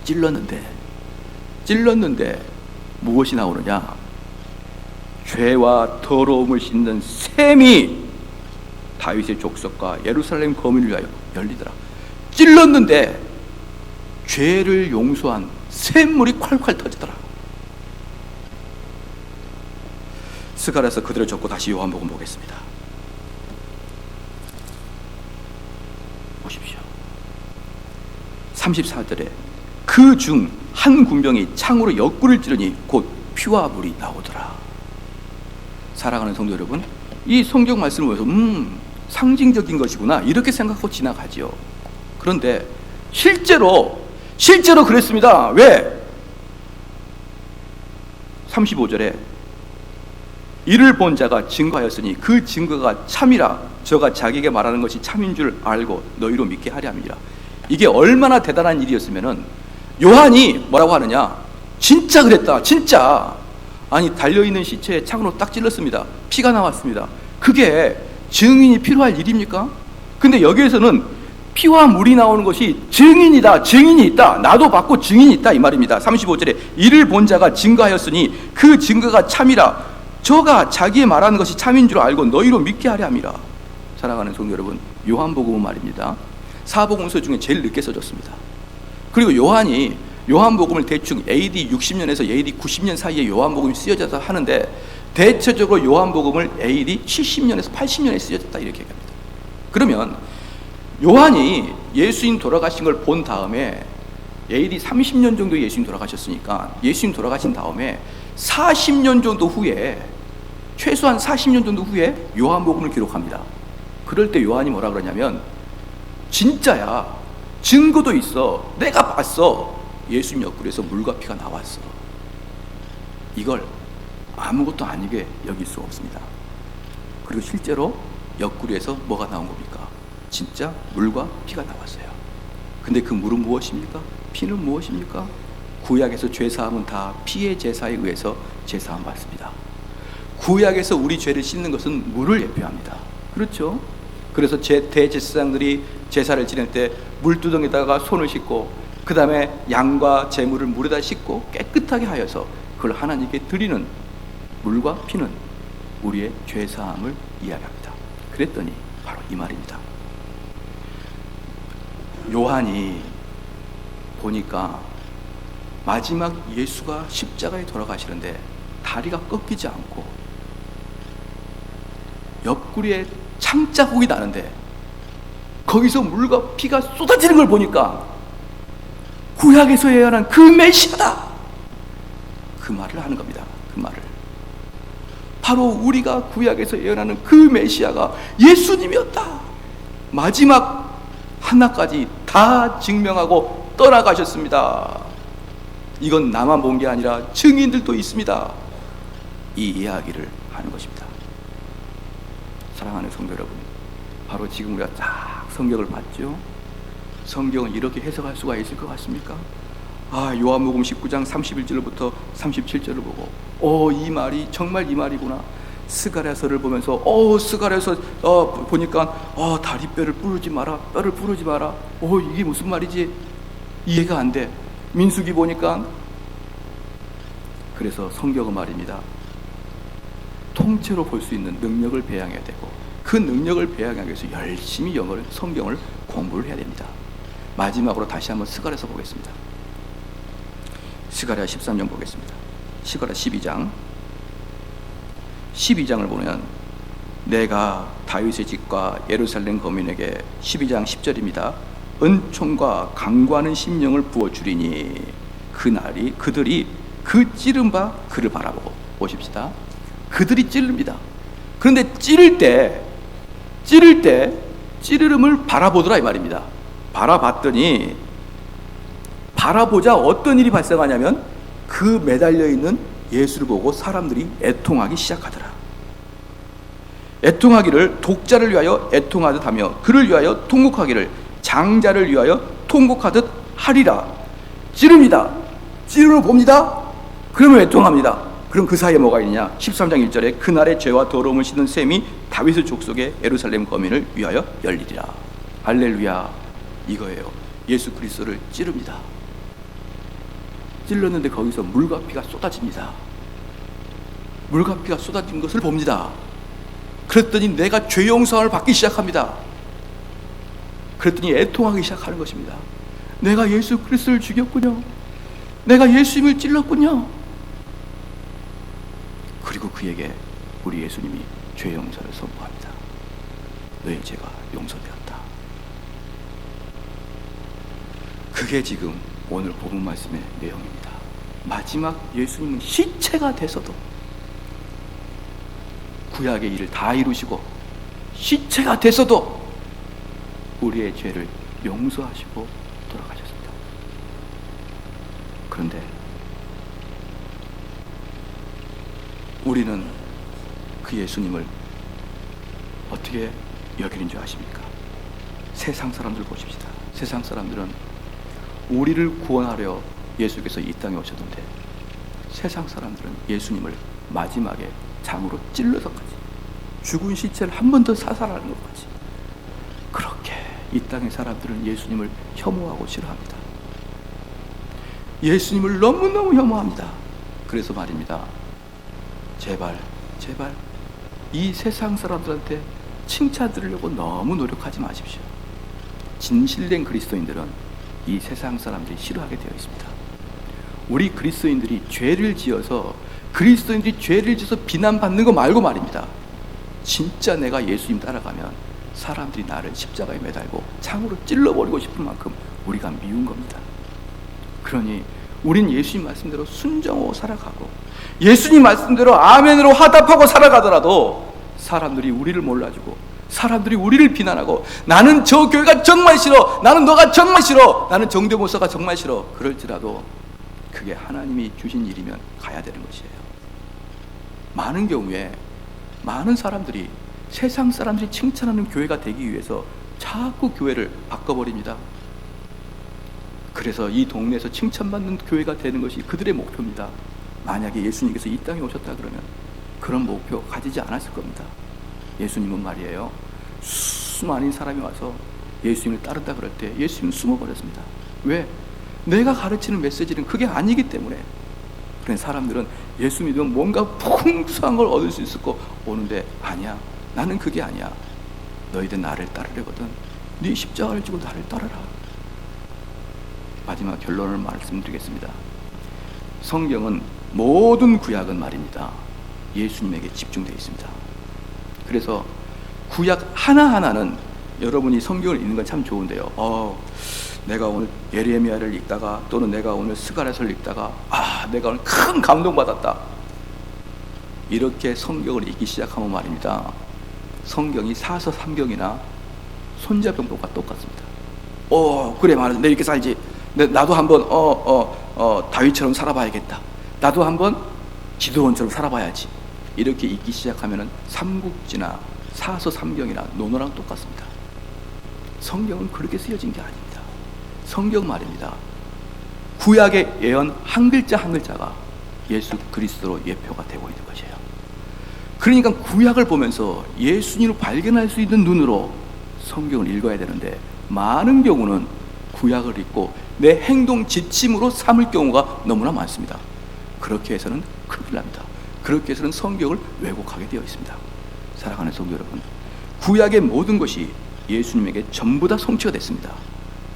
찔렀는데 무엇이 나오느냐? 죄와 더러움을 씻는 셈이 다윗의 족속과 예루살렘 거민을 위하여 열리더라. 찔렀는데 죄를 용서한 샘물이 콸콸 터지더라. 스가랴서 그대로 적고 다시 요한복음 보겠습니다. 보십시오. 34절에 그 중 한 군병이 창으로 옆구리를 찌르니 곧 피와 물이 나오더라. 사랑하는 성도 여러분, 이 성경 말씀을 보면서 상징적인 것이구나 이렇게 생각하고 지나가지요. 그런데 실제로 그랬습니다. 왜? 35절에 이를 본 자가 증거하였으니 그 증거가 참이라 저가 자기에게 말하는 것이 참인 줄 알고 너희로 믿게 하려 함이라. 이게 얼마나 대단한 일이었으면은 요한이 뭐라고 하느냐? 진짜 그랬다. 진짜. 아니, 달려있는 시체에 창으로 딱 찔렀습니다. 피가 나왔습니다. 그게 증인이 필요할 일입니까? 근데 여기에서는 피와 물이 나오는 것이 증인이다. 증인이 있다. 나도 받고 증인이 있다. 이 말입니다. 35절에 이를 본 자가 증거하였으니 그 증거가 참이라. 저가 자기의 말하는 것이 참인 줄 알고 너희로 믿게 하려 함이라. 사랑하는 성도 여러분, 요한복음은 말입니다. 사복음서 중에 제일 늦게 써졌습니다. 그리고 요한이 요한복음을 대충 AD 60년에서 AD 90년 사이에 요한복음이 쓰여져서 하는데, 대체적으로 요한복음을 AD 70년에서 80년에 쓰여졌다 이렇게 얘기합니다. 그러면 요한이 예수님 돌아가신 걸 본 다음에 AD 30년 정도 예수님 돌아가셨으니까 예수님 돌아가신 다음에 40년 정도 후에, 최소한 40년 정도 후에 요한복음을 기록합니다. 그럴 때 요한이 뭐라 그러냐면, 진짜야, 증거도 있어, 내가 봤어, 예수님 옆구리에서 물과 피가 나왔어. 이걸 아무것도 아니게 여길 수 없습니다. 그리고 실제로 옆구리에서 뭐가 나온 겁니까? 진짜 물과 피가 나왔어요. 근데 그 물은 무엇입니까? 피는 무엇입니까? 구약에서 죄사함은 다 피의 제사에 의해서 제사함 받습니다. 구약에서 우리 죄를 씻는 것은 물을 예표합니다. 그렇죠? 그래서 대제사장들이 제사를 지낼 때 물두덩에다가 손을 씻고 그 다음에 양과 제물을 물에다 씻고 깨끗하게 하여서 그걸 하나님께 드리는 물과 피는 우리의 죄사함을 이야기합니다. 그랬더니 바로 이 말입니다. 요한이 보니까 마지막 예수가 십자가에 돌아가시는데 다리가 꺾이지 않고 옆구리에 창자국이 나는데 거기서 물과 피가 쏟아지는 걸 보니까 구약에서 예언한 그 메시아다, 그 말을 하는 겁니다. 그 말을 바로 우리가 구약에서 예언하는 그 메시아가 예수님이었다. 마지막 하나까지 다 증명하고 떠나가셨습니다. 이건 나만 본 게 아니라 증인들도 있습니다. 이 이야기를 하는 것입니다. 사랑하는 성도 여러분, 바로 지금 우리가 딱 성경을 봤죠. 성경을 이렇게 해석할 수가 있을 것 같습니까? 요한복음 19장 31절부터 37절을 보고 이 말이 정말 이 말이구나. 스가랴서를 보면서 스가랴서 보니까 다리뼈를 부르지 마라, 뼈를 부르지 마라. 이게 무슨 말이지? 이해가 안 돼. 민수기 보니까. 그래서 성경은 말입니다, 통째로 볼 수 있는 능력을 배양해야 되고, 그 능력을 배양하기 위해서 열심히 성경을 공부를 해야 됩니다. 마지막으로 다시 한번 스가랴서 보겠습니다. 스가랴 13장 보겠습니다. 스가랴 12장을 보면, 내가 다윗의 집과 예루살렘 거민에게 12장 10절입니다. 은총과 강구하는 심령을 부어주리니 그날이 그들이 그 찌른 바 그를 바라보고. 보십시다. 그들이 찌릅니다. 그런데 찌를 때 찌르름을 바라보더라 이 말입니다. 바라봤더니, 바라보자 어떤 일이 발생하냐면 그 매달려 있는 예수를 보고 사람들이 애통하기 시작하더라. 애통하기를 독자를 위하여 애통하듯 하며 그를 위하여 통곡하기를 장자를 위하여 통곡하듯 하리라. 찌릅니다. 찌르러 봅니다. 그러면 애통합니다. 그럼 그 사이에 뭐가 있느냐? 13장 1절에 그날의 죄와 더러움을 씻는 셈이 다윗의 족속의 예루살렘 거민을 위하여 열리리라. 할렐루야. 이거예요. 예수 그리스도를 찌릅니다. 찔렀는데 거기서 물과 피가 쏟아집니다. 물과 피가 쏟아진 것을 봅니다. 그랬더니 내가 죄 용서를 받기 시작합니다. 그랬더니 애통하기 시작하는 것입니다. 내가 예수 그리스도를 죽였군요. 내가 예수님을 찔렀군요. 그리고 그에게 우리 예수님이 죄 용서를 선포합니다. 너의 죄가 용서되었다. 그게 지금 오늘 본문 말씀의 내용입니다. 마지막 예수님은 시체가 돼서도 구약의 일을 다 이루시고 시체가 돼서도 우리의 죄를 용서하시고 돌아가셨습니다. 그런데 우리는 그 예수님을 어떻게 여기는 줄 아십니까? 세상 사람들 보십시다. 세상 사람들은 우리를 구원하려 예수께서 이 땅에 오셨는데 세상 사람들은 예수님을 마지막에 장으로 찔러서까지 죽은 시체를 한 번 더 사살하는 것까지 그렇게 이 땅의 사람들은 예수님을 혐오하고 싫어합니다. 예수님을 너무너무 혐오합니다. 그래서 말입니다. 제발 이 세상 사람들한테 칭찬 들으려고 너무 노력하지 마십시오. 진실된 그리스도인들은 이 세상 사람들이 싫어하게 되어 있습니다. 우리 그리스도인들이 죄를 지어서 비난받는 거 말고 말입니다. 진짜 내가 예수님 따라가면 사람들이 나를 십자가에 매달고 창으로 찔러버리고 싶을 만큼 우리가 미운 겁니다. 그러니 우린 예수님 말씀대로 순종하고 살아가고 예수님 말씀대로 아멘으로 화답하고 살아가더라도 사람들이 우리를 몰라주고 사람들이 우리를 비난하고 나는 저 교회가 정말 싫어, 나는 너가 정말 싫어, 나는 정대 목사가 정말 싫어, 그럴지라도 그게 하나님이 주신 일이면 가야 되는 것이에요. 많은 경우에 많은 사람들이 세상 사람들이 칭찬하는 교회가 되기 위해서 자꾸 교회를 바꿔버립니다. 그래서 이 동네에서 칭찬받는 교회가 되는 것이 그들의 목표입니다. 만약에 예수님께서 이 땅에 오셨다 그러면 그런 목표 가지지 않았을 겁니다. 예수님은 말이에요, 수많은 사람이 와서 예수님을 따른다 그럴 때 예수님은 숨어버렸습니다. 왜? 내가 가르치는 메시지는 그게 아니기 때문에. 그런 사람들은 예수 믿으면 뭔가 풍성한 걸 얻을 수 있을 거 오는데 아니야, 나는 그게 아니야. 너희들 나를 따르려거든 네 십자가를 지고 나를 따르라. 마지막 결론을 말씀드리겠습니다. 성경은 모든 구약은 말입니다, 예수님에게 집중되어 있습니다. 그래서 구약 하나하나는 여러분이 성경을 읽는 건 참 좋은데요, 내가 오늘 예레미야를 읽다가 또는 내가 오늘 스가랴서를 읽다가 내가 오늘 큰 감동받았다, 이렇게 성경을 읽기 시작하면 말입니다, 성경이 사서삼경이나 손자병법과 똑같습니다. 그래 말이야, 내 이렇게 살지, 나도 한번 다윗처럼 살아봐야겠다, 나도 한번 기드온처럼 살아봐야지, 이렇게 읽기 시작하면은 삼국지나 사서삼경이나 논어랑 똑같습니다. 성경은 그렇게 쓰여진 게 아닙니다. 성경 말입니다, 구약의 예언 한 글자 한 글자가 예수 그리스도로 예표가 되고 있는 것이에요. 그러니까 구약을 보면서 예수님을 발견할 수 있는 눈으로 성경을 읽어야 되는데 많은 경우는 구약을 읽고 내 행동 지침으로 삼을 경우가 너무나 많습니다. 그렇게 해서는 큰일 납니다. 그렇게 해서는 성경을 왜곡하게 되어 있습니다. 사랑하는 성도 여러분, 구약의 모든 것이 예수님에게 전부 다 성취가 됐습니다.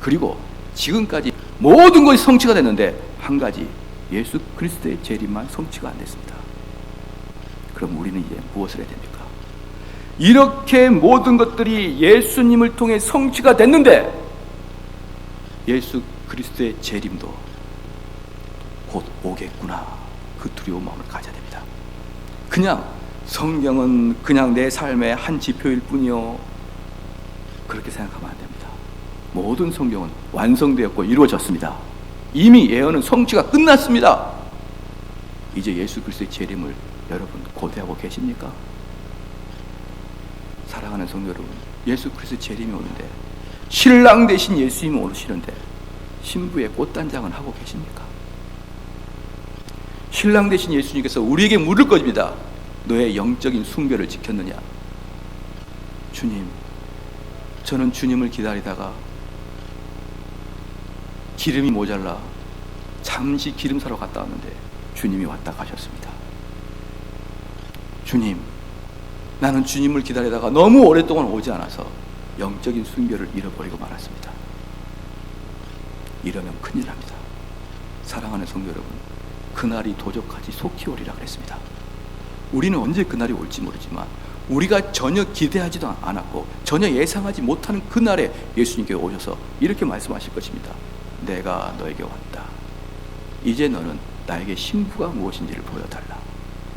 그리고 지금까지 모든 것이 성취가 됐는데 한 가지, 예수 그리스도의 재림만 성취가 안 됐습니다. 그럼 우리는 이제 무엇을 해야 됩니까? 이렇게 모든 것들이 예수님을 통해 성취가 됐는데 예수 그리스도의 재림도 곧 오겠구나, 그 두려운 마음을 가져야 됩니다. 그냥 성경은 그냥 내 삶의 한 지표일 뿐이요, 그렇게 생각하면 안 됩니다. 모든 성경은 완성되었고 이루어졌습니다. 이미 예언은 성취가 끝났습니다. 이제 예수 그리스도의 재림을 여러분 고대하고 계십니까? 사랑하는 성도 여러분, 예수 그리스도의 재림이 오는데 신랑 대신 예수님이 오시는데 신부의 꽃단장은 하고 계십니까? 신랑 대신 예수님께서 우리에게 물을 것입니다. 너의 영적인 숭배를 지켰느냐? 주님, 저는 주님을 기다리다가 기름이 모자라 잠시 기름 사러 갔다 왔는데 주님이 왔다 가셨습니다. 주님, 나는 주님을 기다리다가 너무 오랫동안 오지 않아서 영적인 숭배를 잃어버리고 말았습니다. 이러면 큰일 납니다. 사랑하는 성도 여러분, 그날이 도적같이 속히 오리라 그랬습니다. 우리는 언제 그날이 올지 모르지만 우리가 전혀 기대하지도 않았고 전혀 예상하지 못하는 그날에 예수님께 오셔서 이렇게 말씀하실 것입니다. 내가 너에게 왔다. 이제 너는 나에게 신부가 무엇인지를 보여달라.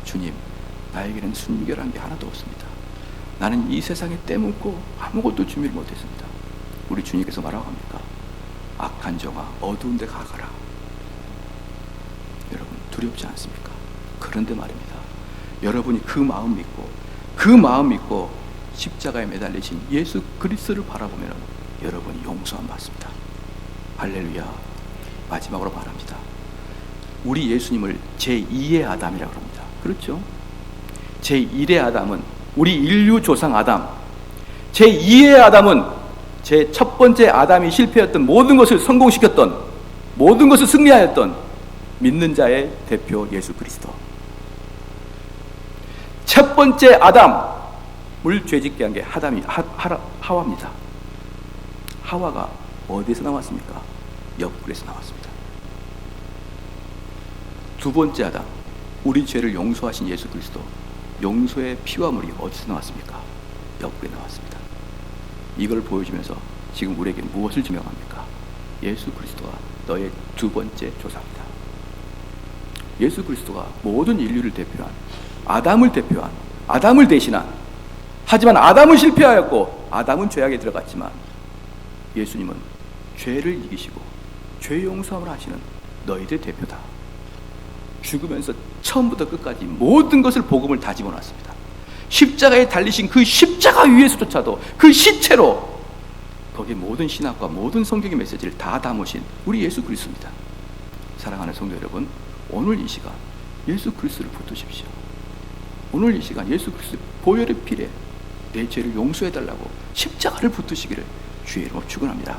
주님, 나에게는 순결한 게 하나도 없습니다. 나는 이 세상에 때묻고 아무것도 준비를 못했습니다. 우리 주님께서 뭐라고 합니까? 악한 종아, 어두운 데 가거라. 여러분, 두렵지 않습니까? 그런데 말입니다, 여러분이 그 마음 믿고 십자가에 매달리신 예수 그리스도를 바라보면 여러분이 용서함 받습니다. 할렐루야. 마지막으로 말합니다. 우리 예수님을 제2의 아담이라고 합니다. 그렇죠? 제1의 아담은 우리 인류 조상 아담, 제2의 아담은 제 첫 번째 아담이 실패했던 모든 것을 성공시켰던, 모든 것을 승리하였던 믿는 자의 대표 예수 그리스도. 첫 번째 아담을 죄짓게 한 게 하와입니다. 하와가 어디에서 나왔습니까? 옆구리에서 나왔습니다. 두 번째 아담, 우리 죄를 용서하신 예수 그리스도, 용서의 피와 물이 어디서 나왔습니까? 옆구리에 나왔습니다. 이걸 보여주면서 지금 우리에게 무엇을 증명합니까? 예수 그리스도가 너의 두 번째 조상이다. 예수 그리스도가 모든 인류를 대표한, 아담을 대표한, 아담을 대신한, 하지만 아담은 실패하였고 아담은 죄악에 들어갔지만 예수님은 죄를 이기시고 죄 용서함을 하시는 너희들 대표다. 죽으면서 처음부터 끝까지 모든 것을 복음을 다 집어넣었습니다. 십자가에 달리신 그 십자가 위에서조차도 그 시체로 거기에 모든 신학과 모든 성경의 메시지를 다 담으신 우리 예수 그리스도입니다. 사랑하는 성도 여러분, 오늘 이 시간 예수 그리스도를 붙드십시오. 오늘 이 시간 예수 그리스도의 보혈의 피에 내 죄를 용서해달라고 십자가를 붙드시기를 주의 이름으로 축원합니다.